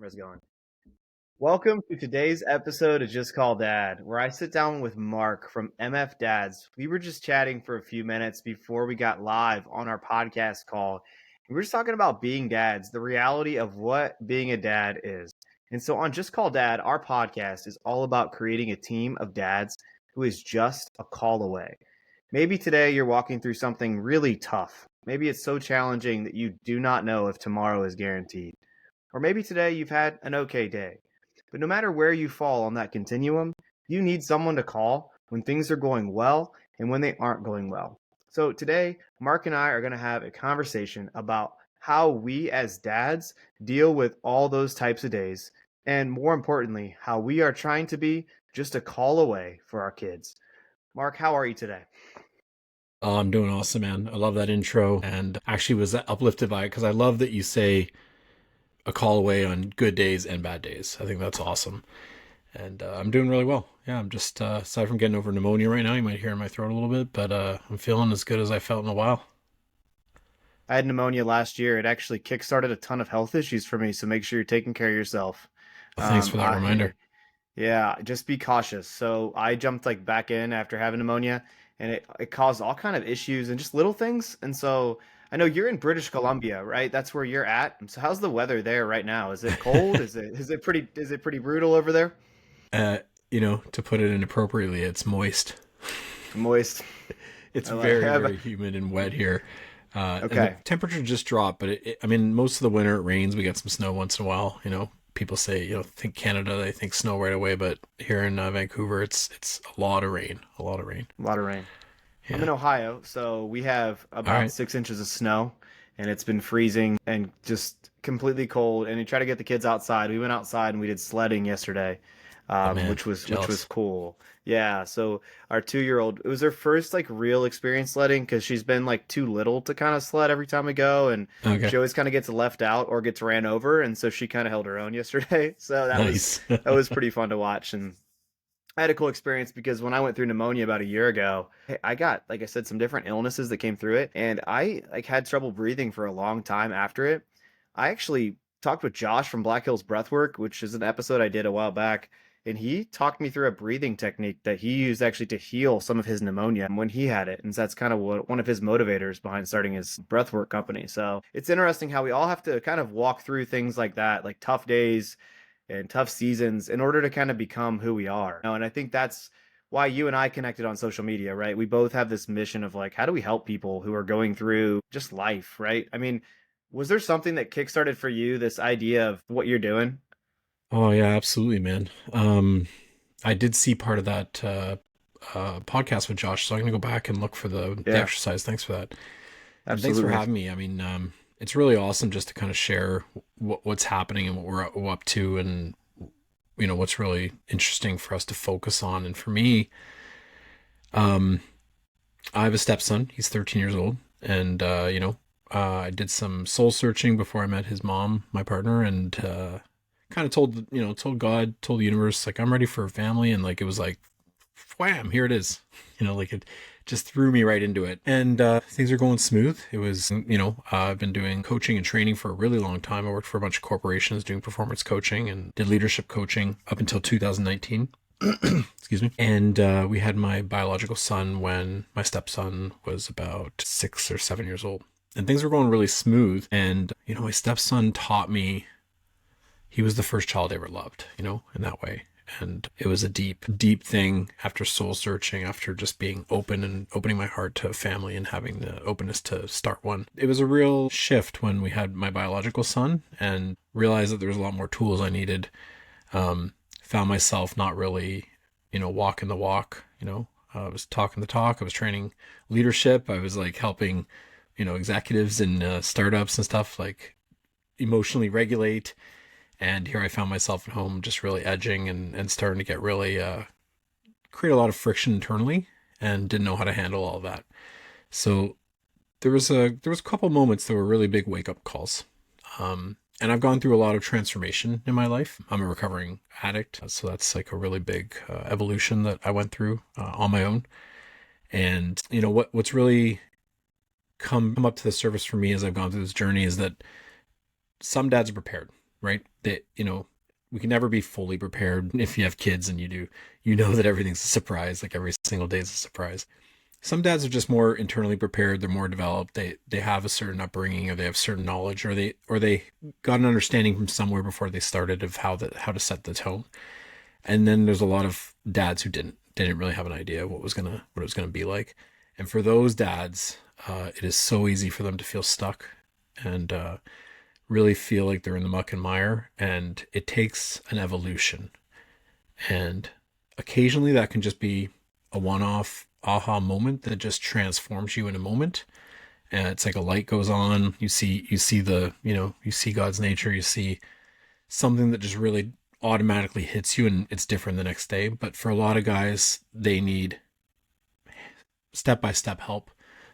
Camera's going. Welcome to today's episode of Just Call Dad, where I sit down with Mark from MF Dads. We were just chatting for a few minutes before we got live on our podcast call. We were just talking about being dads, the reality of what being a dad is. And so on Just Call Dad, our podcast is all about creating a team of dads who is just a call away. Maybe today you're walking through something really tough. Maybe it's so challenging that you do not know if tomorrow is guaranteed. Or maybe today you've had an okay day. But no matter where you fall on that continuum, you need someone to call when things are going well and when they aren't going well. So today, Mark and I are going to have a conversation about how we as dads deal with all those types of days, and more importantly, how we are trying to be just a call away for our kids. Mark, how are you today? Oh, I'm doing awesome, man. I love that intro and actually was uplifted by it because I love that you say a call away on good days and bad days. I think that's awesome. And I'm doing really well. Yeah, I'm just, aside from getting over pneumonia right now, you might hear in my throat a little bit, but I'm feeling as good as I felt in a while. I had pneumonia last year. It actually kickstarted a ton of health issues for me, so make sure you're taking care of yourself. Well, thanks for that I reminder. Yeah, just be cautious. So I jumped like back in after having pneumonia, and it caused all kind of issues and just little things. And so I know you're in British Columbia, right? That's where you're at. So how's the weather there right now? Is it cold? Is it pretty brutal over there? uh, to put it in appropriately, it's moist. Moist. It's I like very, have very humid and wet here. And the Okay. temperature just dropped, but I mean, most of the winter it rains. We get some snow once in a while. People say, think Canada, they think snow right away, but here in Vancouver, it's a lot of rain, a lot of rain. A lot of rain. I'm in Yeah. Ohio, so we have All about right. 6 inches of snow, and it's been freezing and just completely cold. And we try to get the kids outside. We went outside and we did sledding yesterday, Oh man, which was jealous. cool. Yeah. So our 2-year-old, it was her first like real experience sledding because she's been like too little to kind of sled every time we go, and Okay. she always kind of gets left out or gets ran over, and so she kind of held her own yesterday. So that was Nice. that was pretty fun to watch. And I had a cool experience because when I went through pneumonia about a year ago, I got, like I said, some different illnesses that came through it, and I like had trouble breathing for a long time after it. I actually talked with Josh from Black Hills Breathwork, which is an episode I did a while back, and he talked me through a breathing technique that he used actually to heal some of his pneumonia when he had it, and so that's kind of one of his motivators behind starting his breathwork company. So it's interesting how we all have to kind of walk through things like that, like tough days and tough seasons in order to kind of become who we are. And I think that's why you and I connected on social media, right? We both have this mission of like, how do we help people who are going through just life, right? I mean, was there something that kickstarted for you this idea of what you're doing? Oh yeah, absolutely, man. I did see part of that podcast with Josh, so I'm gonna go back and look for the Yeah, exercise. Thanks for that, and thanks for absolutely. having me. I mean, it's really awesome just to kind of share what's happening and what we're up to, and what's really interesting for us to focus on. And for me, um, I have a stepson. He's 13 years old, and I did some soul searching before I met his mom, my partner, and kind of told God, told the universe, like I'm ready for a family, and like it was like, wham, here it is. Like it just threw me right into it, and things are going smooth. It was, I've been doing coaching and training for a really long time. I worked for a bunch of corporations doing performance coaching and did leadership coaching up until 2019. Excuse me. And we had my biological son when my stepson was about 6 or 7 years old. And things were going really smooth. And, my stepson taught me he was the first child I ever loved, in that way. And it was a deep, deep thing after soul searching, after just being open and opening my heart to a family and having the openness to start one. It was a real shift when we had my biological son and realized that there was a lot more tools I needed. Found myself not really, walking the walk, I was talking the talk. I was training leadership. I was like helping, executives and startups and stuff like emotionally regulate. And here I found myself at home just really edging and starting to get really create a lot of friction internally and didn't know how to handle all of that. So there was a couple moments that were really big wake up calls. And I've gone through a lot of transformation in my life. I'm a recovering addict, so that's like a really big evolution that I went through on my own. And what's really come up to the surface for me as I've gone through this journey is that some dads are prepared. right? That, we can never be fully prepared. If you have kids and you know that everything's a surprise, like every single day is a surprise. Some dads are just more internally prepared. They're more developed. They have a certain upbringing, or they have certain knowledge, or they got an understanding from somewhere before they started of how to set the tone. And then there's a lot of dads who didn't really have an idea what it was gonna be like. And for those dads, it is so easy for them to feel stuck and really feel like they're in the muck and mire. And it takes an evolution. And occasionally that can just be a one-off aha moment that just transforms you in a moment. And it's like a light goes on. You see you see God's nature. You see something that just really automatically hits you, and it's different the next day. But for a lot of guys, they need step by step help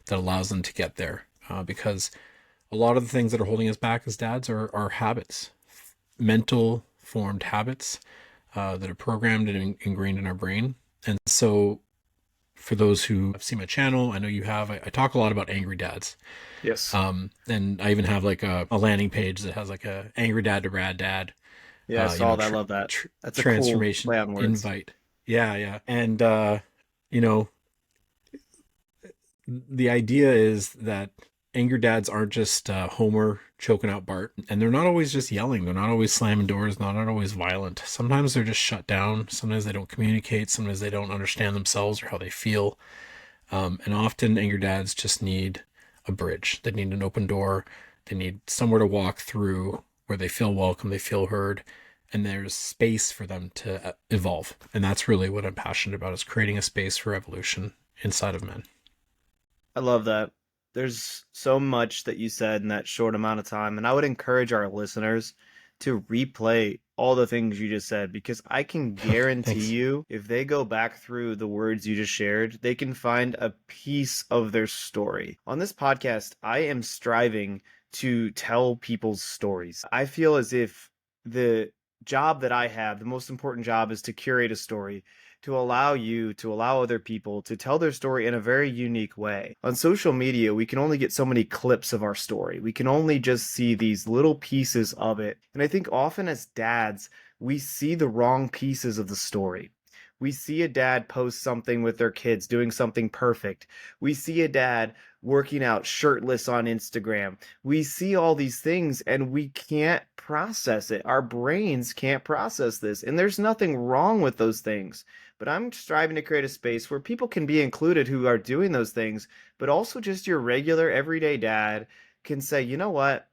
that allows them to get there, because a lot of the things that are holding us back as dads are habits, mental formed habits that are programmed and ingrained in our brain. And so, for those who have seen my channel, I know you have, I talk a lot about angry dads. Yes. And I even have like a landing page that has like a angry dad to rad dad, Yeah, I saw that. I love that. That's a cool transformation play on words. invite. Yeah, yeah. And you know, the idea is that angry dads aren't just Homer choking out Bart, and they're not always just yelling. They're not always slamming doors. Not always violent. Sometimes they're just shut down. Sometimes they don't communicate. Sometimes they don't understand themselves or how they feel. And often angry dads just need a bridge. They need an open door. They need somewhere to walk through where they feel welcome, they feel heard, and there's space for them to evolve. And that's really what I'm passionate about, is creating a space for evolution inside of men. I love that. There's so much that you said in that short amount of time, and I would encourage our listeners to replay all the things you just said, because I can guarantee Thanks. you if they go back through the words you just shared, they can find a piece of their story. On this podcast, I am striving to tell people's stories. I feel as if the job that I have, the most important job, is to curate a story, to allow you, to allow other people to tell their story in a very unique way. On social media, we can only get so many clips of our story. We can only just see these little pieces of it. And I think often as dads, we see the wrong pieces of the story. We see a dad post something with their kids doing something perfect. We see a dad working out shirtless on Instagram. We see all these things and we can't process it. Our brains can't process this. And there's nothing wrong with those things. But I'm striving to create a space where people can be included who are doing those things, but also just your regular everyday dad can say, you know what?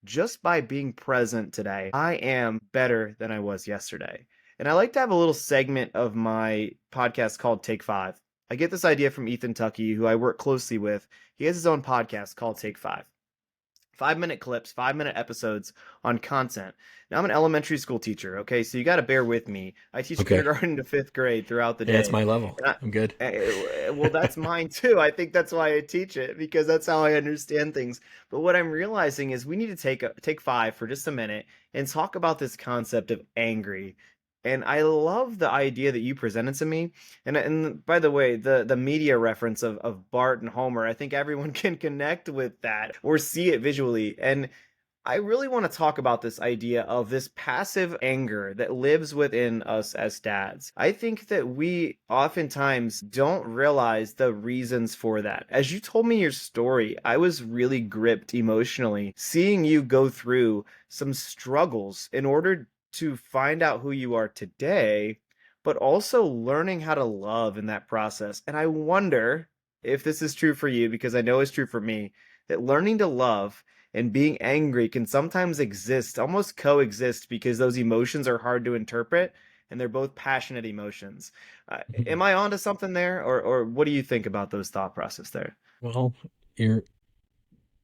Just by being present today, I am better than I was yesterday. And I like to have a little segment of my podcast called Take Five. I get this idea from Ethan Tucky, who I work closely with. He has his own podcast called Take Five. 5 minute clips, 5 minute episodes on content. Now, I'm an elementary school teacher, okay? So you got to bear with me. I teach Okay. kindergarten to fifth grade throughout the Yeah, it's day. my level. And I'm good. well, that's mine too. I think that's why I teach it, because that's how I understand things. But what I'm realizing is we need to take five for just a minute and talk about this concept of angry. And I love the idea that you presented to me. And by the way, the media reference of Bart and Homer, I think everyone can connect with that or see it visually. And I really want to talk about this idea of this passive anger that lives within us as dads. I think that we oftentimes don't realize the reasons for that. As you told me your story, I was really gripped emotionally seeing you go through some struggles in order to find out who you are today, but also learning how to love in that process. And I wonder if this is true for you, because I know it's true for me, that learning to love and being angry can sometimes exist, almost coexist, because those emotions are hard to interpret and they're both passionate emotions. Am I onto something there, or what do you think about those thought process there? Well, you're,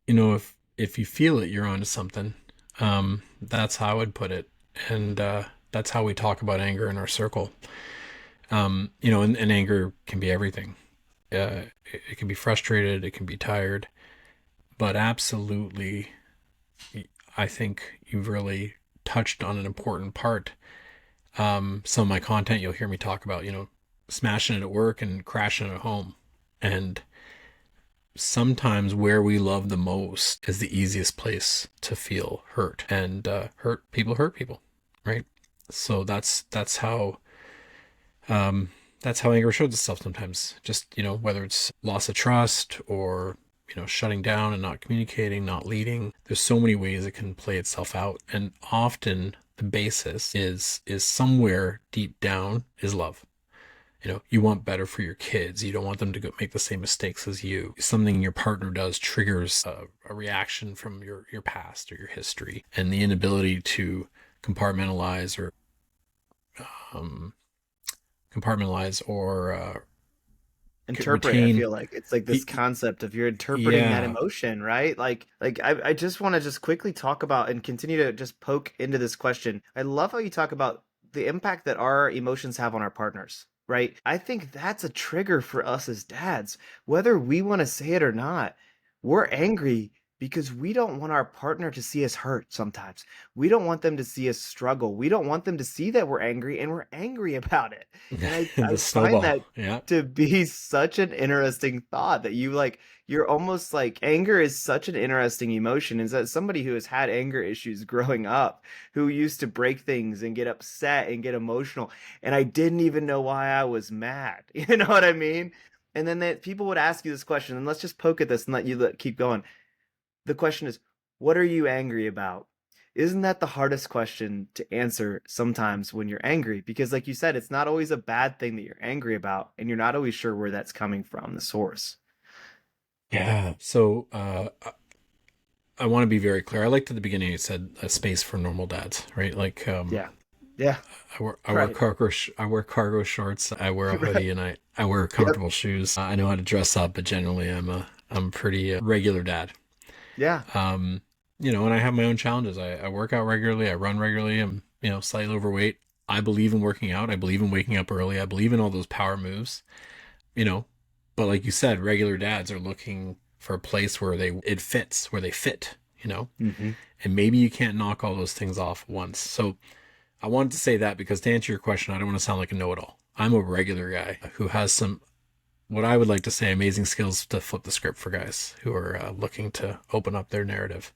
if you feel it, you're onto something. That's how I would put it. And that's how we talk about anger in our circle. And anger can be everything. It can be frustrated, it can be tired, but absolutely, I think you've really touched on an important part. Some of my content, you'll hear me talk about, smashing it at work and crashing it at home. And sometimes where we love the most is the easiest place to feel hurt, and hurt people, right? So um, that's how anger shows itself sometimes. Just, whether it's loss of trust or, shutting down and not communicating, not leading. There's so many ways it can play itself out. And often the basis is somewhere deep down is love. You want better for your kids. You don't want them to make the same mistakes as you. Something your partner does triggers a reaction from your past or your history, and the inability to compartmentalize or um, Interpret. I retain. feel like it's like this concept of you're interpreting that Yeah, emotion, right? I just want to just quickly talk about and continue to just poke into this question. I love how you talk about the impact that our emotions have on our partners, right? I think that's a trigger for us as dads, whether we want to say it or not. We're angry because we don't want our partner to see us hurt sometimes. We don't want them to see us struggle. We don't want them to see that we're angry, and we're angry about it. And I the find snowball. that Yeah. to be such an interesting thought that you're almost like anger is such an interesting emotion. Is that somebody who has had anger issues growing up, who used to break things and get upset and get emotional, and I didn't even know why I was mad. You know what I mean? And then people would ask you this question, and let's just poke at this and let you keep going. The question is, what are you angry about? Isn't that the hardest question to answer sometimes when you're angry? Because, like you said, it's not always a bad thing that you're angry about, and you're not always sure where that's coming from, the source. Yeah. So I want to be very clear. I liked at the beginning you said a space for normal dads, right? Like Yeah. Yeah. Right. I wear cargo shorts, I wear a Right. hoodie, and I wear Yep. comfortable shoes. I know how to dress up, but generally I'm pretty regular dad. Yeah. Um, and I have my own challenges. I work out regularly, I run regularly. I'm, slightly overweight. I believe in working out. I believe in waking up early. I believe in all those power moves, you know. But like you said, regular dads are looking for a place where it fits, where they fit, you know. Hmm. And maybe you can't knock all those things off once. So I wanted to say that because to answer your question, I don't want to sound like a know-it-all. I'm a regular guy who has some, what I would like to say, amazing skills to flip the script for guys who are looking to open up their narrative.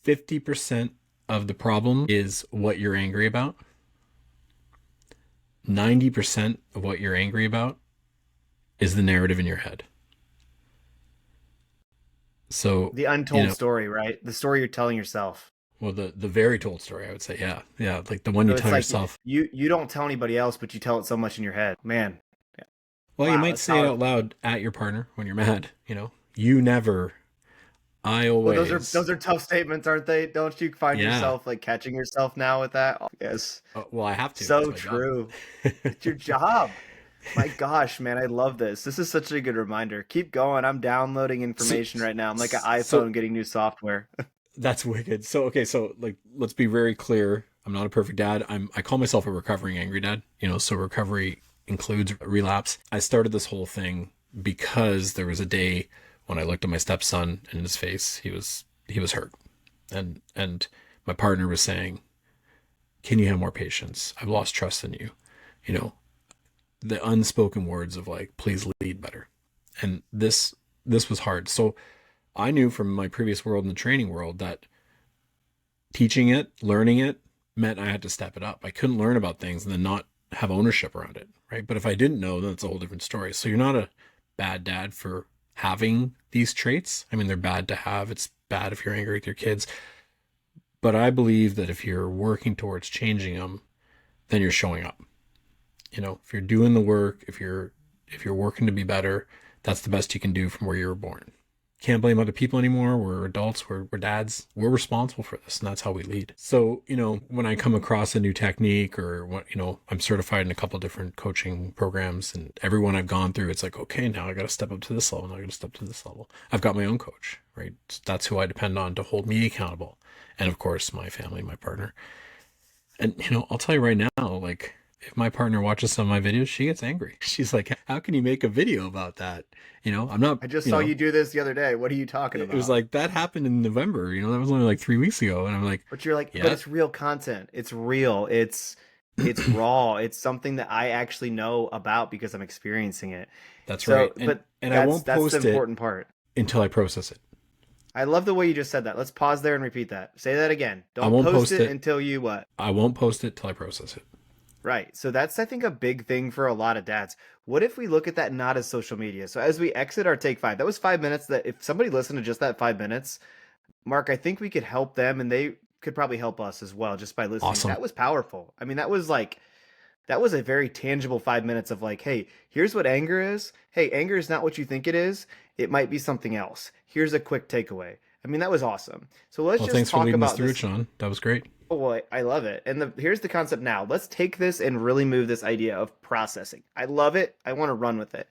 50% of the problem is what you're angry about. 90% of what you're angry about is the narrative in your head. So, The you untold know, story, right? The story you're telling yourself. well, the very told story, I would say, yeah, yeah, like the one you So tell it's like yourself. you don't tell anybody else, but you tell it so much in your head. Man, Well, you wow, might that's say it out powerful. loud at your partner when you're mad. You never, I Well, always. those are tough statements, aren't they? Don't you find Yeah. yourself like catching yourself now with that? Yes. Well, I have to. It's So my job. true. It's your job. My gosh, man, I love this. This is such a good reminder. Keep going. I'm downloading so, information right now. I'm like an so iPhone getting new software. that's wicked. So okay, so like let's be very clear. I'm not a perfect dad. I call myself a recovering angry dad. So recovery includes relapse. I started this whole thing because there was a day when I looked at my stepson and in his face, he was hurt. And my partner was saying, "Can you have more patience? I've lost trust in you." You know, the unspoken words of like, "Please lead better." And this was hard. So I knew from my previous world in the training world that teaching it, learning it, meant I had to step it up. I couldn't learn about things and then not have ownership around it, right? But if I didn't know, then it's a whole different story. So you're not a bad dad for having these traits. I mean, they're bad to have. It's bad if you're angry with your kids. But I believe that if you're working towards changing them, then you're showing up. If you're doing the work, if you're working to be better, that's the best you can do from where you were born. Can't blame other people anymore. We're adults, we're dads, we're responsible for this, and that's how we lead. So, when I come across a new technique or I'm certified in a couple of different coaching programs, and everyone I've gone through, it's like, okay, now I got to step up to this level. Now I got to step to this level. I've got my own coach, right? That's who I depend on to hold me accountable. And of course, my family, my partner. And, I'll tell you right now, like, if my partner watches some of my videos, she gets angry. She's like, how can you make a video about that? I'm not, I just saw you do this the other day. What are you talking it was about? like that happened in November. That was only like 3 weeks ago. And I'm like, But you're like, but yeah, it's real content. It's real. It's It's raw. It's something that I actually know about because I'm experiencing it. That's right. So, but And I that's won't that's the post it important part. until I process it. I love the way you just said that. Let's pause there and repeat that. Say that again. I Don't won't post post it it. until you what? I won't post it till I process it. Right. So that's I think a big thing for a lot of dads. What if we look at that not as social media? So as we exit our take 5, that was 5 minutes that if somebody listened to just that 5 minutes, Mark, I think we could help them and they could probably help us as well just by listening. Awesome. That was powerful. I mean, that was a very tangible 5 minutes of like, hey, here's what anger is. Hey, anger is not what you think it is. It might be something else. Here's a quick takeaway. I mean, that was awesome. So let's Well, just thanks for talk leading us about through it, this. Sean. That was great. Oh, I love it. And here's the concept now. Let's take this and really move this idea of processing. I love it. I want to run with it.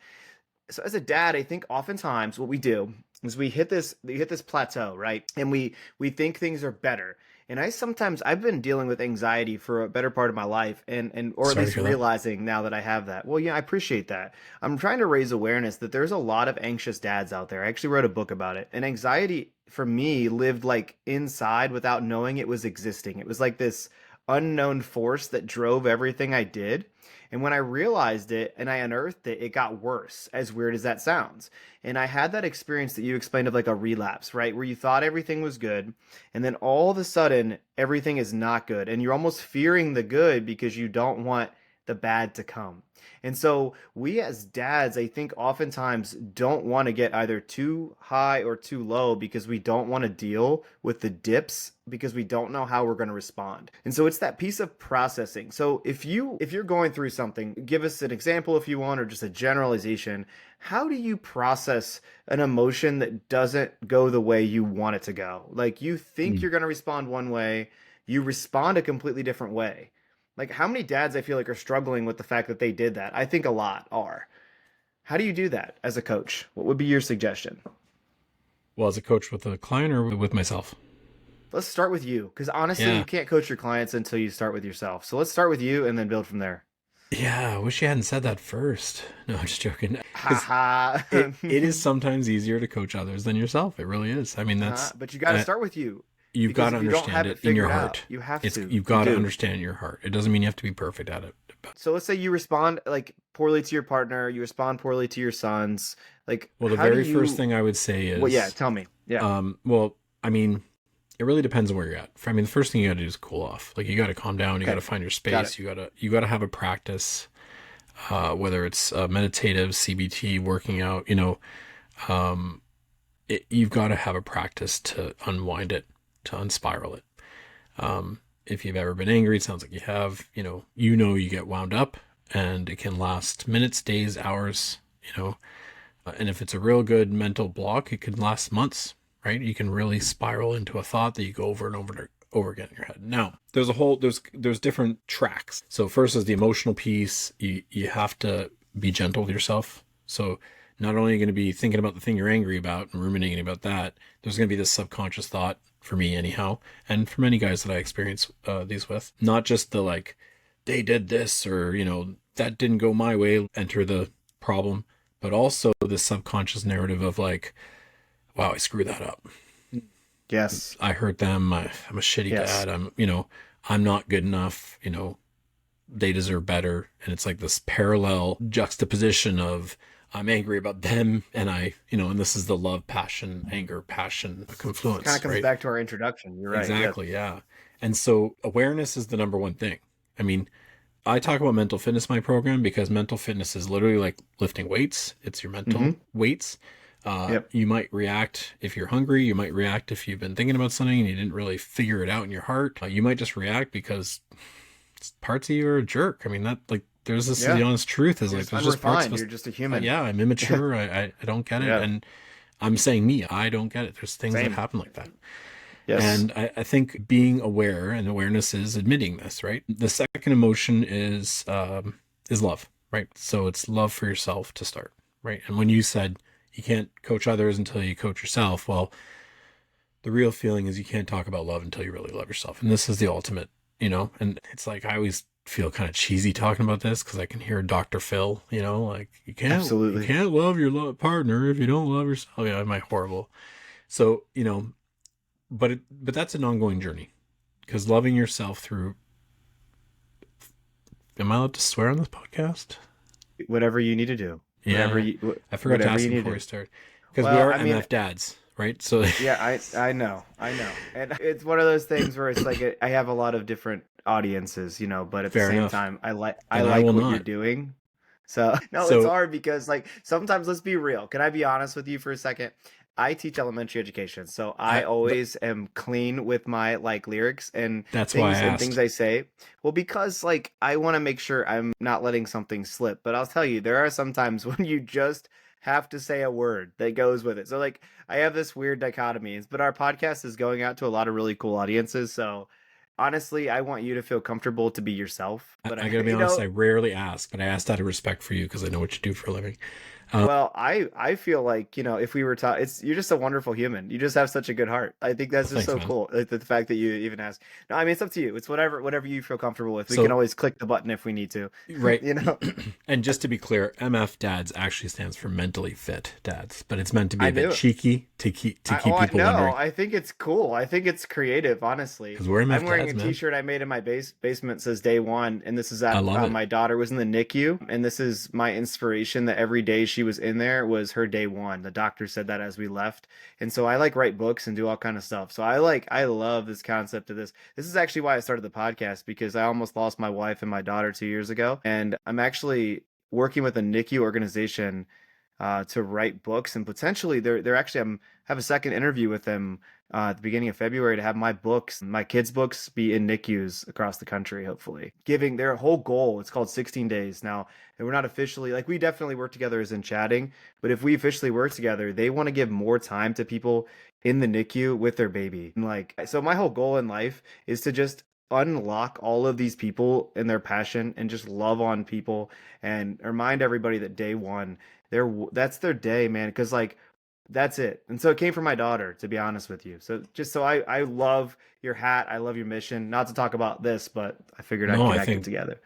So as a dad, I think oftentimes what we do is we hit this plateau, right? And we think things are better. And I've been dealing with anxiety for a better part of my life and or at Sorry to least hear that. realizing now that I have that. Well, yeah, I appreciate that. I'm trying to raise awareness that there's a lot of anxious dads out there. I actually wrote a book about it. And anxiety for me lived like inside without knowing it was existing. It was like this unknown force that drove everything I did. And when I realized it and I unearthed it, it got worse, as weird as that sounds. And I had that experience that you explained of like a relapse, right? Where you thought everything was good, and then all of a sudden, everything is not good. And you're almost fearing the good because you don't want the bad to come. And so we as dads, I think oftentimes don't want to get either too high or too low because we don't want to deal with the dips because we don't know how we're going to respond. And so it's that piece of processing. So if you're going through something, give us an example if you want or just a generalization. How do you process an emotion that doesn't go the way you want it to go? Like you think Mm. you're going to respond one way, you respond a completely different way. Like how many dads I feel like are struggling with the fact that they did that? I think a lot are. How do you do that as a coach? What would be your suggestion? Well, as a coach with a client or with myself? Let's start with you because honestly, Yeah. you can't coach your clients until you start with yourself. So let's start with you and then build from there. Yeah, I wish you hadn't said that first. No, I'm just joking. Ha Because ha. it is sometimes easier to coach others than yourself. It really is. I mean, But you got to uh, start with you you've got because to if you don't understand have it it in your figured out, heart. you have It's to. you've You got to do. understand in your heart. It doesn't mean you have to be perfect at it. So let's say you respond like poorly to your partner, you respond poorly to your sons. Like, Well, the how do very first you? thing I would say Well, yeah, is, tell me. Yeah. well, I mean, it really depends on where you're at. I mean, the first thing you got to do is cool off. Like you got to calm down. You got Okay. to find your Got it. space. You got to have a practice, whether it's meditative, CBT, working out. Um, you've got to have a practice to unwind it, to unspiral it. If you've ever been angry, it sounds like you have. You get wound up, and it can last minutes, days, hours. And if it's a real good mental block, it can last months, right? You can really spiral into a thought that you go over and over again in your head. Now, there's different tracks. So first is the emotional piece. You have to be gentle with yourself. So not only are you going to be thinking about the thing you're angry about and ruminating about that, there's going to be this subconscious thought for me anyhow, and for many guys that I experience these with. Not just the like, they did this or that didn't go my way. Enter the problem, but also the subconscious narrative of like, wow, I screwed that up. Yes. I hurt them. I'm a shitty Yes. dad. I'm not good enough. They deserve better. And it's like this parallel juxtaposition of I'm angry about them and and this is the love, passion, anger, passion Kind confluence, of comes right? back to our introduction. You're right. Yes. Exactly. Yeah. And so awareness is the number one thing. I mean, I talk about mental fitness in my program because mental fitness is literally like lifting weights. It's your mental Mm-hmm. weights. Yep. You might react if you're hungry. You might react if you've been thinking about something and you didn't really figure it out in your heart. You might just react because parts of you are a jerk. I mean, that like there's this Yeah. the honest truth is You're like just there's just parts of unrefined. us. You're just a human. Yeah, I'm immature. I don't get it, Yeah. and I'm saying me. I don't get it. There's things that Same. happen like that. Yes. And I think being aware and awareness is admitting this, right? The second emotion is love, right? So it's love for yourself to start, right? And when you said you can't coach others until you coach yourself, well, the real feeling is you can't talk about love until you really love yourself. And this is the ultimate, and it's like I always feel kind of cheesy talking about this because I can hear Dr. Phil, like you Absolutely. can't love your partner if you don't love yourself. Yeah, am I horrible? So, but that's an ongoing journey because loving yourself through am I allowed to swear on this podcast? Whatever you need to do. Whatever Yeah, you I forgot to whatever ask you him need before to we do. start because we Well, are I mean, MF dads, right? So yeah, I know, and it's one of those things where it's like I have a lot of different audiences, but at the fair same enough. time, I Then I like will what you're not. doing. So no, it's So hard because like sometimes let's be real. Can I be honest with you for a second? I teach elementary education, so I I always am clean with my like lyrics that's why I and things asked. I say. Well, because like I want to make sure I'm not letting something slip. But I'll tell you, there are some times when you just have to say a word that goes with it. So like I have this weird dichotomy, but our podcast is going out to a lot of really cool audiences. So honestly, I want you to feel comfortable to be yourself. But I gotta be honest. I rarely ask, but I asked out of respect for you because I know what you do for a living. Um, well, I feel like, if we were taught, it's you're just a wonderful human. You just have such a good heart. I think that's just Thanks, so man. cool. Like, the fact that you even ask. No, I mean it's up to you. It's whatever you feel comfortable with. We can So always click the button if we need to. right. You know. And just to be clear, MF dads actually stands for mentally fit dads, but it's meant to be I a bit knew. cheeky to keep I people know. wondering I think it's cool. I think it's creative, honestly. because we're I'm MF wearing dads, a man. t-shirt I made in my basement says day one, and this is I at love it. my daughter was in the NICU, and this is my inspiration that every day she was in there was her day one. The doctor said that as we left. And so I like write books and do all kind of stuff. So I love this concept of this. This is actually why I started the podcast because I almost lost my wife and my daughter 2 years ago. And I'm actually working with a NICU organization to write books, and potentially they're actually have a second interview with them at the beginning of February to have my books, my kids' books, be in NICUs across the country. Hopefully, giving their whole goal. It's called 16 days now, and we're not officially like we definitely work together as in chatting, but if we officially work together, they want to give more time to people in the NICU with their baby. And like, so my whole goal in life is to just unlock all of these people and their passion and just love on people and remind everybody that day one that's their day, man, because like that's it. And so it came from my daughter, to be honest with you. So just so I love your hat, I love your mission. Not to talk about this, but I figured I'd No, I connect it think together.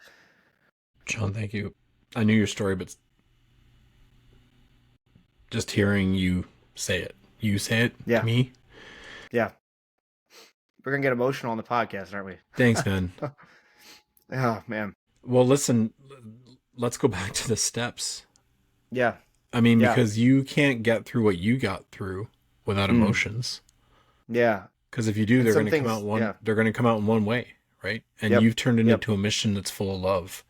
John, thank you. I knew your story, but just hearing you say it to Yeah, me. yeah. We're gonna get emotional on the podcast, aren't we? Thanks, man. Oh man. Well, listen, let's go back to the steps. Yeah, I mean, yeah. because you can't get through what you got through without Mm, emotions. yeah. Because if you do, And some things, yeah. they're going to come out in one way, right? And Yep. you've turned it Yep. into a mission that's full of love.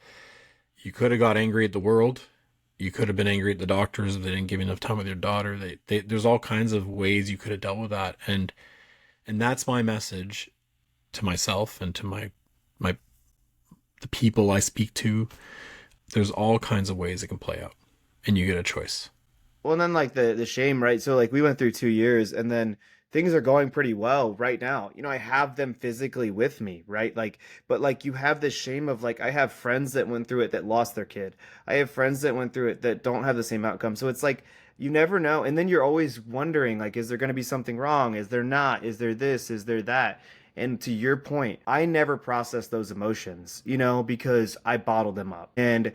You could have got angry at the world. You could have been angry at the doctors if they didn't give you enough time with your daughter. There's all kinds of ways you could have dealt with that. And that's my message to myself and to my the people I speak to. There's all kinds of ways it can play out, and you get a choice. Well, and then like the shame, right? So like we went through 2 years, and then things are going pretty well right now. I have them physically with me, right? Like, but like you have this shame of like I have friends that went through it that lost their kid. I have friends that went through it that don't have the same outcome. So it's like you never know, and then you're always wondering like, is there going to be something wrong? Is there not? Is there this? Is there that? And to your point, I never process those emotions, because I bottle them up. And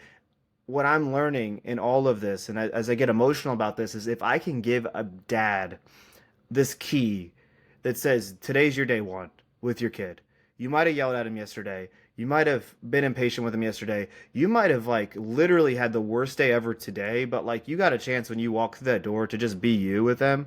what I'm learning in all of this, and as I get emotional about this, is if I can give a dad this key that says, today's your day one with your kid. You might have yelled at him yesterday. You might have been impatient with him yesterday. You might have like literally had the worst day ever today, but like you got a chance when you walk through that door to just be you with them.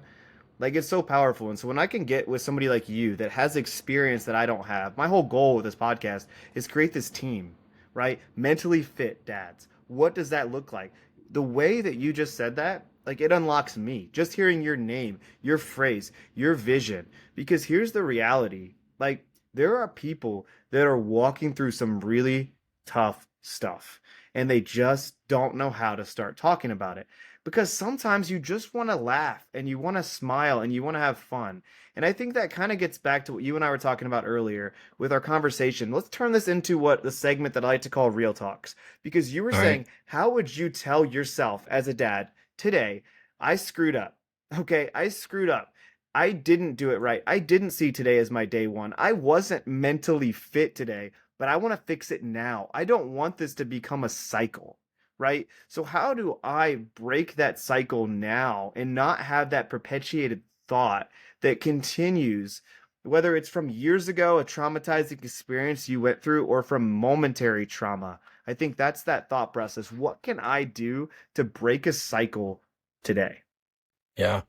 Like it's so powerful. And so when I can get with somebody like you that has experience that I don't have, my whole goal with this podcast is create this team, right? Mentally fit dads. What does that look like? The way that you just said that, like it unlocks me. Just hearing your name, your phrase, your vision. Because here's the reality. Like there are people that are walking through some really tough stuff and they just don't know how to start talking about it because sometimes you just want to laugh and you want to smile and you want to have fun. And I think that kind of gets back to what you and I were talking about earlier with our conversation. Let's turn this into what the segment that I like to call Real Talks. Because you were All right. saying, how would you tell yourself as a dad today, I screwed up? Okay, I screwed up. I didn't do it right. I didn't see today as my day one. I wasn't mentally fit today, but I want to fix it now. I don't want this to become a cycle, right? So how do I break that cycle now and not have that perpetuated thought that continues whether it's from years ago, a traumatizing experience you went through, or from momentary trauma. I think that's that thought process. What can I do to break a cycle today? Yeah.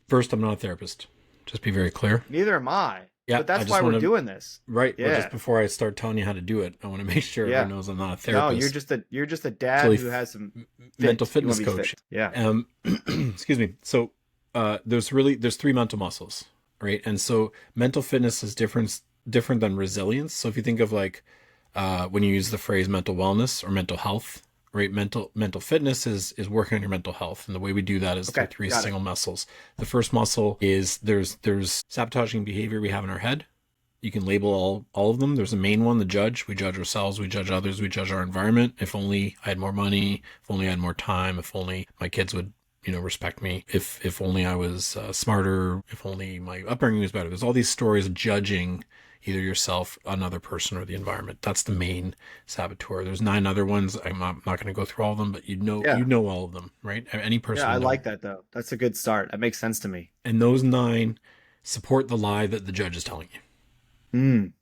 First, I'm not a therapist. Just be very clear. Neither am I, Yeah, but I that's why just we're want to, doing this. right. Well, just Yeah, before I start telling you how to do it, I want to make sure everyone yeah. knows I'm not a No, therapist. you're just a It's dad really who has some mental fit. You want fitness to be coach. fit. Yeah. Excuse me. So, there's three mental muscles, right? And so mental fitness is different than resilience. So if you think of like, when you use the phrase mental wellness or mental health, right? Mental fitness is working on your mental health, and the way we do that is through Okay. three Got it. single muscles. The first muscle is there's sabotaging behavior we have in our head. You can label all of them. There's a main one, the judge. We judge ourselves, we judge others, we judge our environment. If only I had more money, if only I had more time, if only my kids would, respect me, if only I was smarter, if only my upbringing was better. There's all these stories of judging either yourself, another person, or the environment. That's the main saboteur. There's 9 other ones. I'm not going to go through all of them, but you Yeah. know all of them, right? Any Yeah, person I would know. like that though. That's a good start. That makes sense to me. And those 9 support the lie that the judge is telling you. Mm.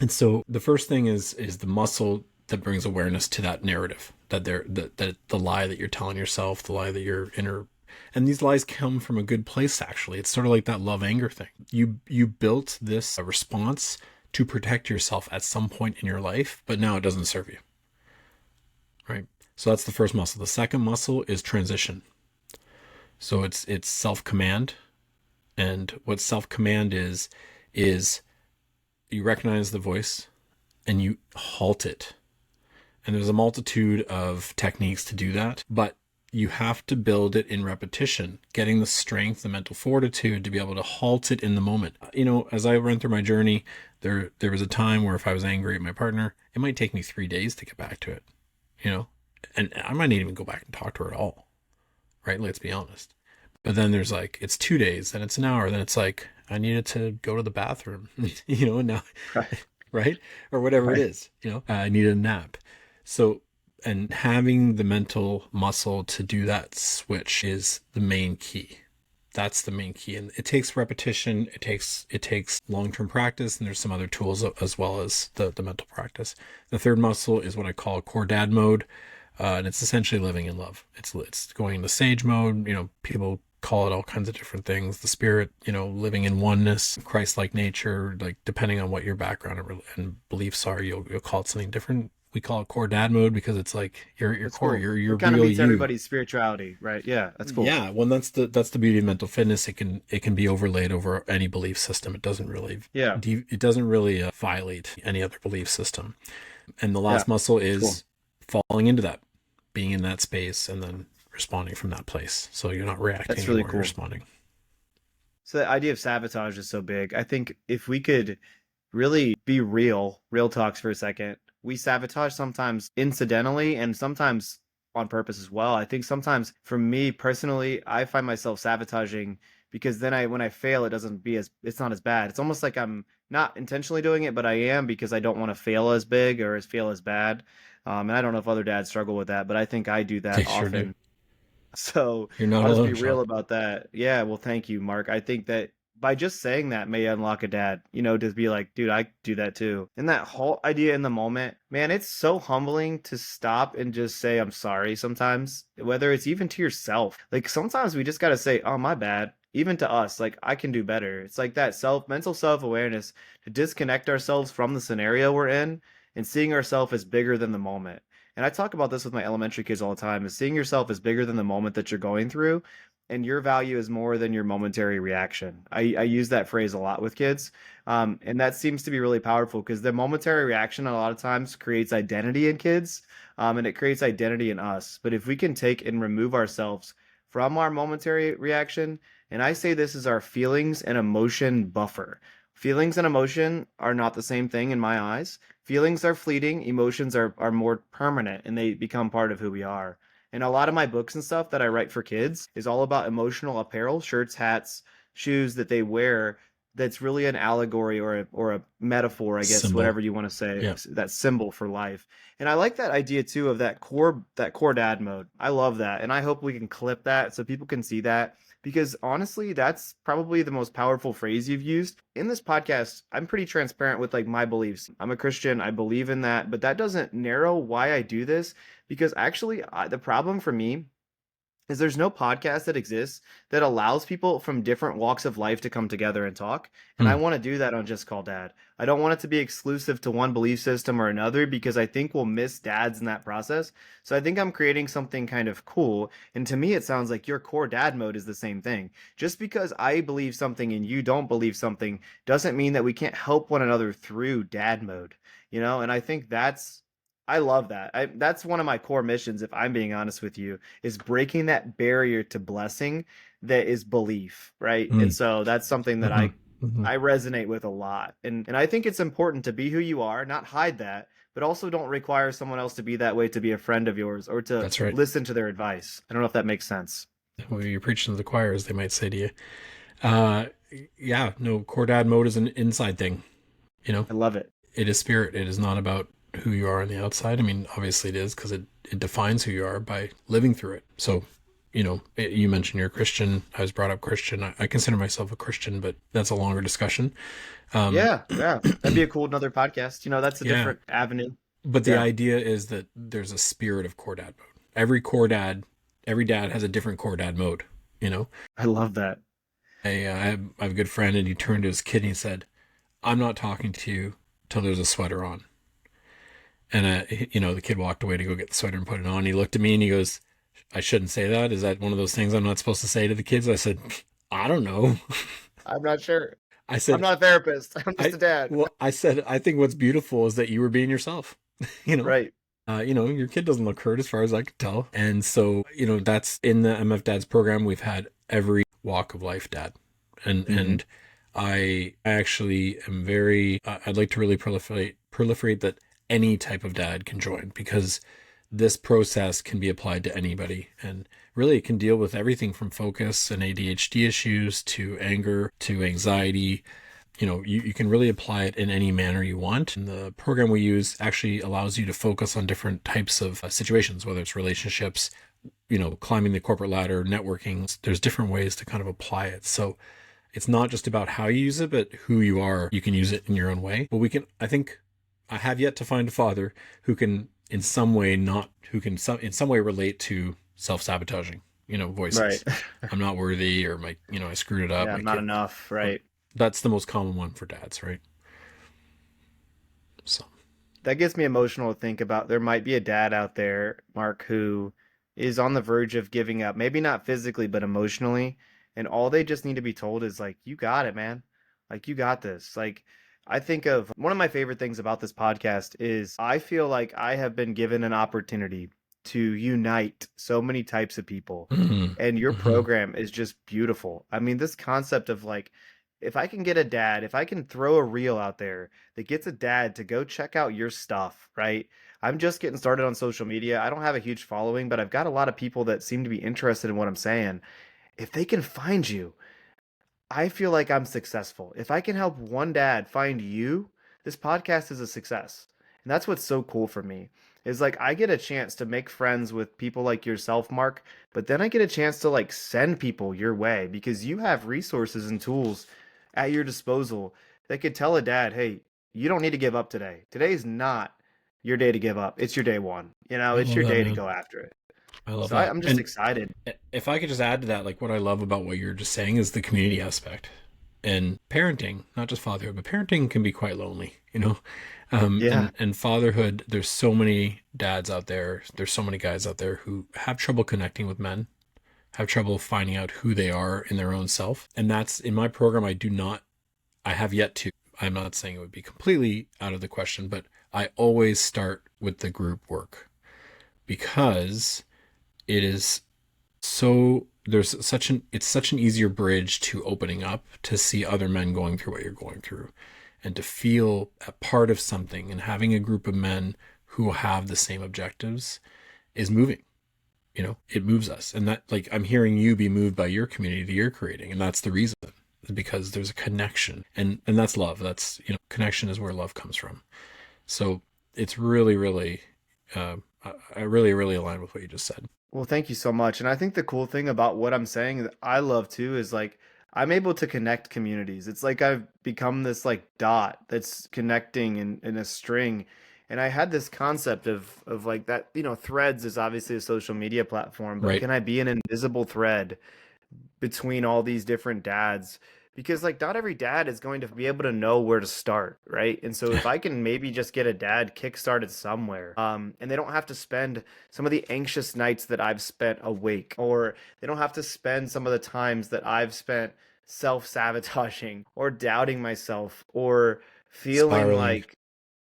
And so the first thing is the muscle that brings awareness to that narrative, that the lie that you're telling yourself, the lie that you're inner. And these lies come from a good place, actually. It's sort of like that love anger thing. You built this response to protect yourself at some point in your life, but now it doesn't serve you. Right? So that's the first muscle. The second muscle is transition. So it's self-command. And what self-command is you recognize the voice and you halt it. And there's a multitude of techniques to do that, but you have to build it in repetition, getting the strength, the mental fortitude to be able to halt it in the moment. As I went through my journey, there was a time where if I was angry at my partner, it might take me 3 days to get back to it, and I might not even go back and talk to her at all, right? Let's be honest. But then there's like, it's 2 days, then it's an hour, then it's like, I needed to go to the bathroom, and now, Right. right? Or whatever it Right. is, I needed a nap. So, and having the mental muscle to do that switch is the main key. That's the main key. And it takes repetition. It takes long-term practice. And there's some other tools as well as the mental practice. The third muscle is what I call core dad mode. And it's essentially living in love. It's going into sage mode. People call it all kinds of different things. The spirit, living in oneness, Christ-like nature, like depending on what your background and beliefs are, you'll call it something different. We call it core dad mode because it's like your That's core, cool. your It kind of real meets you. everybody's spirituality, right? Yeah, that's cool. Yeah, well, that's the beauty of mental fitness. It can be overlaid over any belief system. Yeah, It doesn't really violate any other belief system. And the yeah, last muscle that's cool. is falling into that, being in that space, and then responding from that place. So you're not reacting That's really anymore, you're cool. responding. So the idea of sabotage is so big. I think if we could really be real talks for a second, we sabotage sometimes incidentally and sometimes on purpose as well. I think sometimes for me personally, I find myself sabotaging because then when I fail, it's not as bad. It's almost like I'm not intentionally doing it, but I am because I don't want to fail as big or fail as bad. And I don't know if other dads struggle with that, but I think I do They that sure do. often. So You're not I'll just alone, be Sean. real about that. Yeah, well, thank you, Mark. I think that by just saying that may unlock a dad, to be like, dude, I do that too. And that whole idea in the moment, man, it's so humbling to stop and just say, I'm sorry sometimes, whether it's even to yourself. Like sometimes we just got to say, oh, my bad. Even to us, like I can do better. It's like that mental self awareness to disconnect ourselves from the scenario we're in and seeing ourselves as bigger than the moment. And I talk about this with my elementary kids all the time, is seeing yourself as bigger than the moment that you're going through, and your value is more than your momentary reaction. I use that phrase a lot with kids. And that seems to be really powerful because the momentary reaction a lot of times creates identity in kids, and it creates identity in us. But if we can take and remove ourselves from our momentary reaction, and I say this is our feelings and emotion buffer. Feelings and emotion are not the same thing in my eyes. Feelings are fleeting, emotions are more permanent, and they become part of who we are. And a lot of my books and stuff that I write for kids is all about emotional apparel, shirts, hats, shoes that they wear. That's really an allegory or a metaphor, I guess, Symbol. whatever you want to say, Yeah. that symbol for life. And I like that idea too of that core dad mode. I love that, and I hope we can clip that so people can see that. because honestly, that's probably the most powerful phrase you've used. In this podcast, I'm pretty transparent with like my beliefs. I'm a Christian, I believe in that, but that doesn't narrow why I do this because actually, the problem for me is there's no podcast that exists that allows people from different walks of life to come together and talk. And I Hmm. want to do that on Just Call Dad. I don't want it to be exclusive to one belief system or another because I think we'll miss dads in that process. So I think I'm creating something kind of cool. And to me, it sounds like your core dad mode is the same thing. Just because I believe something and you don't believe something doesn't mean that we can't help one another through dad mode, you know? And I think I love that. That's one of my core missions, if I'm being honest with you, is breaking that barrier to blessing that is belief, right? Hmm. And so that's something that Hmm. I Hmm. I resonate with a lot. And I think it's important to be who you are, not hide that, but also don't require someone else to be that way to be a friend of yours or to That's right. listen to their advice. I don't know if that makes sense. Well, you're preaching to the choir, as they might say to you. Uh, yeah, no, core dad mode is an inside thing. You know, I love it. it is spirit. It is not about who you are on the outside. I mean, obviously it is because it defines who you are by living through it. So, you mentioned you're a Christian. I was brought up Christian. I consider myself a Christian, but that's a longer discussion. Um, Yeah, yeah. That'd be a cool another podcast. That's a yeah, different avenue. but the Yeah. idea is that there's a spirit of core dad mode. Every dad has a different core dad mode. You know, I love that. I have a good friend, and he turned to his kid and he said, "I'm not talking to you till there's a sweater on." And the kid walked away to go get the sweater and put it on. He looked at me and he goes, "I shouldn't say that. Is that one of those things I'm not supposed to say to the kids?" I said, "I don't know." I'm not sure. I I'm said, not a therapist. I'm just I a dad. I said, I think what's beautiful is that you were being yourself. you know, Right. your kid doesn't look hurt as far as I can tell. And so, that's in the MF Dads program. We've had every walk of life dad, and Hmm. and I actually am very. I'd like to really proliferate that any type of dad can join because this process can be applied to anybody and really it can deal with everything from focus and ADHD issues to anger to anxiety. You can really apply it in any manner you want. And the program we use actually allows you to focus on different types of situations, whether it's relationships, climbing the corporate ladder, networking. There's different ways to kind of apply it. So it's not just about how you use it, but who you are. You can use it in your own way. But I think I have yet to find a father who can in some way in some way relate to self-sabotaging, Right. voices. I'm not worthy, or I screwed it up. Yeah, My not kid, enough. um, Right. that's the most common one for dads, right? So, That gets me emotional to think about. There might be a dad out there, Mark, who is on the verge of giving up. Maybe not physically, but emotionally. And all they just need to be told is like, you got it, man. Like, you got this. Like, I think of one of my favorite things about this podcast is I feel like I have been given an opportunity to unite so many types of people. mm-hmm, And your mm-hmm, program is just beautiful. I mean, this concept of like, if I can get a dad, if I can throw a reel out there that gets a dad to go check out your stuff, right? I'm just getting started on social media. I don't have a huge following, but I've got a lot of people that seem to be interested in what I'm saying. If they can find you, I feel like I'm successful. If I can help one dad find you, this podcast is a success. And that's what's so cool for me. Is like I get a chance to make friends with people like yourself, Mark, but then I get a chance to like send people your way because you have resources and tools at your disposal that could tell a dad, "Hey, you don't need to give up today. Today's not your day to give up. It's your day one. I It's love your that, day to man. go after it." I love So that. I'm just And excited. if I could just add to that, like what I love about what you're just saying is the community aspect and parenting, not just fatherhood, but parenting can be quite lonely, Yeah. and fatherhood, there's so many dads out there, there's so many guys out there who have trouble connecting with men, have trouble finding out who they are in their own self. And that's in my program. I have yet to, I'm not saying it would be completely out of the question, but I always start with the group work because it is it's such an easier bridge to opening up to see other men going through what you're going through and to feel a part of something, and having a group of men who have the same objectives is moving. It moves us. And that, like, I'm hearing you be moved by your community that you're creating, and that's the reason, because there's a connection, and that's love. That's, connection is where love comes from. So it's really, really, I really, really align with what you just said. Well, thank you so much. And I think the cool thing about what I'm saying that I love too is like I'm able to connect communities. It's like I've become this like dot that's connecting in a string. And I had this concept of like that, Threads is obviously a social media platform, but Right. can I be an invisible thread between all these different dads, because like not every dad is going to be able to know where to start, right? And so if I can maybe just get a dad kickstarted somewhere, and they don't have to spend some of the anxious nights that I've spent awake, or they don't have to spend some of the times that I've spent self-sabotaging or doubting myself or feeling Spiraling. like,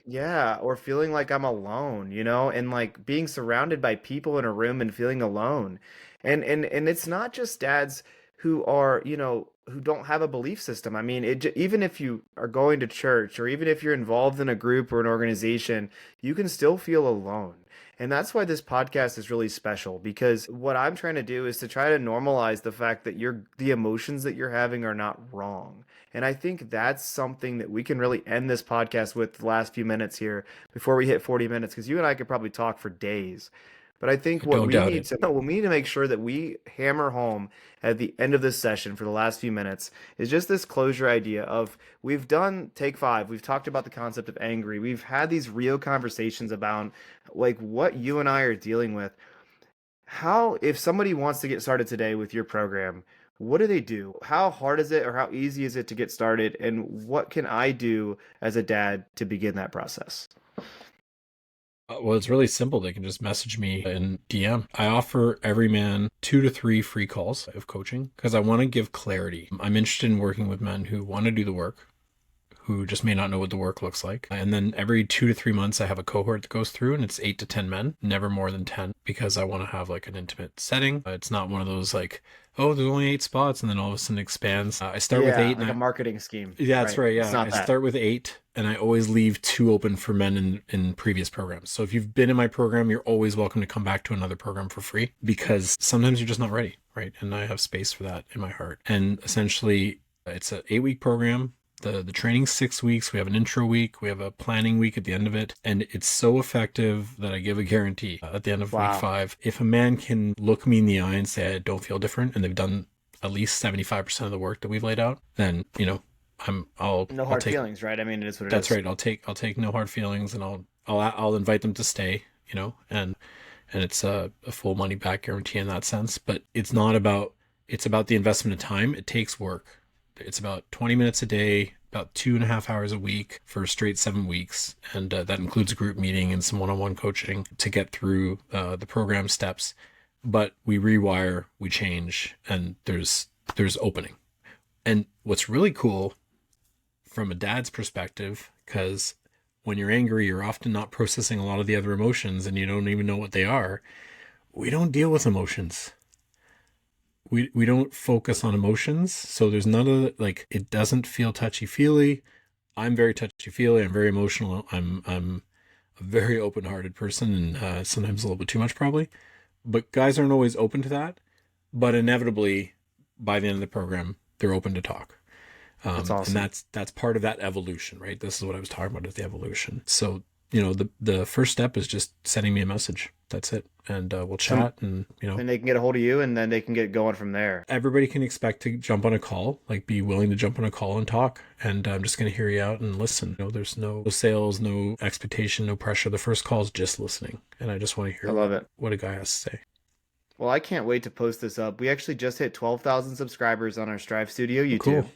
yeah, or feeling like I'm alone, and like being surrounded by people in a room and feeling alone. And it's not just dads who are, who don't have a belief system. I mean, even if you are going to church or even if you're involved in a group or an organization, you can still feel alone. And that's why this podcast is really special, because what I'm trying to do is to try to normalize the fact that the emotions that you're having are not wrong. And I think that's something that we can really end this podcast with the last few minutes here before we hit 40 minutes, because you and I could probably talk for days. But I think I don't doubt it. what we need to make sure that we hammer home at the end of this session for the last few minutes is just this closure idea of we've done take five. We've talked about the concept of angry. We've had these real conversations about like what you and I are dealing with. How, if somebody wants to get started today with your program, what do they do? How hard is it or how easy is it to get started? And what can I do as a dad to begin that process? Well, it's really simple. They can just message me in DM. I offer every man 2 to 3 free calls of coaching because I want to give clarity. I'm interested in working with men who want to do the work, who just may not know what the work looks like. And then every 2 to 3 months, I have a cohort that goes through, and it's 8 to 10 men, never more than 10, because I want to have like an intimate setting. It's not one of those like, oh, there's only 8 spots, and then all of a sudden it expands. I start with Yeah, eight, and like a marketing scheme, yeah, that's right? right. It's Yeah, I not that. start with eight, and I always leave two open for men in previous programs. So if you've been in my program, you're always welcome to come back to another program for free, because sometimes you're just not ready, right? And I have space for that in my heart. And essentially, it's an 8 week program. The training's 6 weeks. We have an intro week. We have a planning week at the end of it. And it's so effective that I give a guarantee at the end of week Wow. 5. If a man can look me in the eye and say, I don't feel different, and they've done at least 75% of the work that we've laid out, then, No I'll hard take. feelings, right? I mean, it is what it That's is. right. I'll take no hard feelings, and I'll invite them to stay, and it's a full money back guarantee in that sense. But it's about the investment of time. It takes work. It's about 20 minutes a day, about 2.5 hours a week for a straight 7 weeks, and that includes a group meeting and some one-on-one coaching to get through the program steps. But we rewire, we change, and there's opening. And what's really cool from a dad's perspective, because when you're angry, you're often not processing a lot of the other emotions and you don't even know what they are. We don't deal with emotions. We don't focus on emotions. So there's none of it, like, it doesn't feel touchy feely. I'm very touchy feely. I'm very emotional. I'm a very open hearted person, and sometimes a little bit too much probably. But guys aren't always open to that. But inevitably, by the end of the program, they're open to talk. That's And awesome. that's part of that evolution, right? This is what I was talking about, is the evolution. So the first step is just sending me a message. That's it, and we'll Some, chat, and then they can get a hold of you and then they can get going from there. everybody can expect to jump on a call, like be willing to jump on a call and talk. And I'm just going to hear you out and listen. There's no sales, no expectation, no pressure. The first call is just listening, and I just want to I hear love it. what a guy has to say. Well, I can't wait to post this up. We actually just hit 12,000 subscribers on our Strive Studio Oh, cool. YouTube.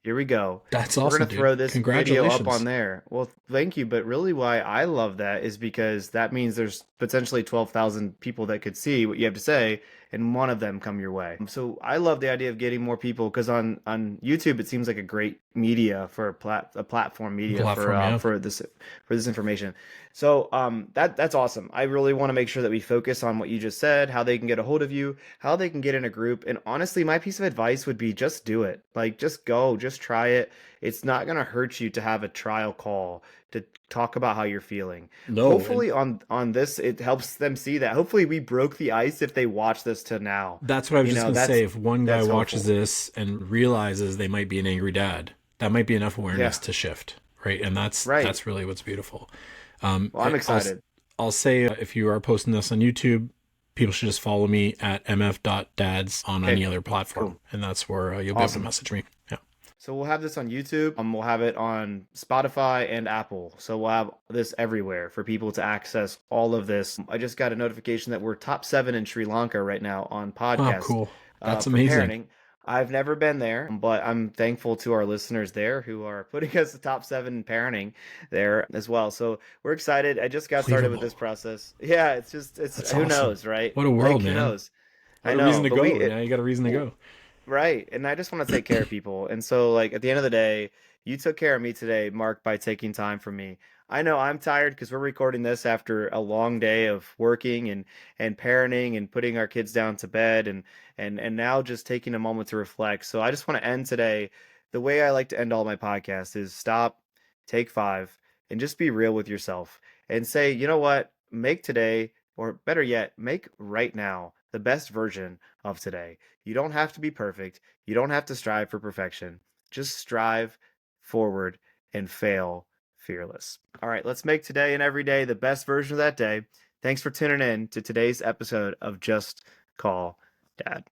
Here we go. That's We're awesome, gonna dude. throw this video up on Congratulations. there. Well, thank you, but really why I love that is because that means there's potentially 12,000 people that could see what you have to say, and one of them come your way. So I love the idea of getting more people, because on YouTube it seems like a great media for a platform media Platform, yeah. for this information. So that's awesome. I really want to make sure that we focus on what you just said, how they can get a hold of you, how they can get in a group. And honestly, my piece of advice would be just do it. Like just go, just try it. It's not going to hurt you to have a trial call to talk about how you're feeling. No, and Hopefully on this it helps them see that. Hopefully we broke the ice if they watch this to now. that's what I was You just know, going to say. If one guy that's watches hopeful. this and realizes they might be an angry dad, that might be enough awareness Yeah, to shift, right? And that's right. that's really what's beautiful. Well, I'm I'll excited. I'll say, if you are posting this on YouTube, people should just follow me at mf.dads on any Okay, other platform, cool. and that's where you'll be able to Awesome. message me. Yeah. So we'll have this on YouTube. We'll have it on Spotify and Apple. So we'll have this everywhere for people to access all of this. I just got a notification that we're top 7 in Sri Lanka right now on Wow, podcast cool. That's for amazing. parenting. I've never been there, but I'm thankful to our listeners there who are putting us the top 7 in parenting there as well. So we're excited. I just got started with Unbelievable. this process. Yeah, it's That's who awesome. knows, right? What a world, Like who man. knows? I What a know, reason to but go. Now you got a reason to go. right. And I just want to take care of people. And so, like, at the end of the day, you took care of me today, Mark, by taking time for me. I know I'm tired because we're recording this after a long day of working and parenting and putting our kids down to bed and now just taking a moment to reflect. So I just want to end today. The way I like to end all my podcasts is stop, take 5, and just be real with yourself and say, you know what? Make today, or better yet, make right now the best version of today. You don't have to be perfect. You don't have to strive for perfection. Just strive forward and fail fearless. All right, let's make today and every day the best version of that day. Thanks for tuning in to today's episode of Just Call Dad.